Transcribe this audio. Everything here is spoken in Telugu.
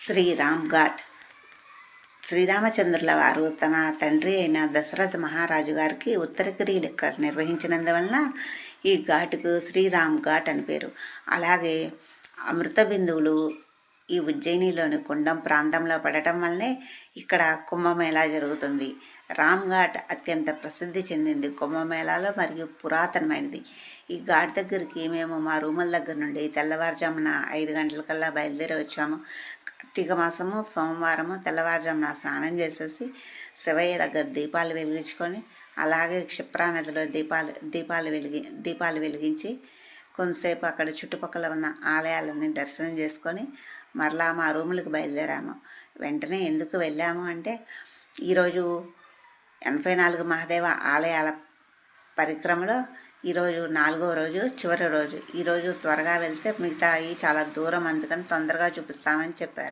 శ్రీరామ్ ఘాట్. శ్రీరామచంద్రుల వారు తన తండ్రి అయిన దశరథ మహారాజు గారికి ఉత్తరగిరీలు ఇక్కడ నిర్వహించినందువలన ఈ ఘాటుకు శ్రీరామ్ ఘాట్ అని పేరు. అలాగే అమృత బిందువులు ఈ ఉజ్జయినిలోని కుండం ప్రాంతంలో పడటం వల్లనే ఇక్కడ కుంభమేళా జరుగుతుంది. రామ్ ఘాట్ అత్యంత ప్రసిద్ధి చెందింది కుంభమేళాలో మరియు పురాతనమైనది. ఈ ఘాట్ దగ్గరికి మేము మా రూముల దగ్గర నుండి తెల్లవారుజామున 5 గంటలకల్లా బయలుదేరి వచ్చాము. కార్తీక మాసము సోమవారము తెల్లవారుజామున స్నానం చేసేసి శివయ్య దగ్గర దీపాలు వెలిగించుకొని అలాగే క్షిప్రా నదిలో దీపాలు వెలిగించి కొంతసేపు అక్కడ చుట్టుపక్కల ఉన్న ఆలయాలన్నీ దర్శనం చేసుకొని మరలా మా రూములకు బయలుదేరాము. వెంటనే ఎందుకు వెళ్ళాము అంటే ఈరోజు 84 మహాదేవ ఆలయాల పరిక్రమలో ఈరోజు 4వ రోజు, చివరి రోజు. ఈరోజు త్వరగా వెళ్తే మిగతాయి చాలా దూరం, అందుకని తొందరగా చూపిస్తామని చెప్పారు.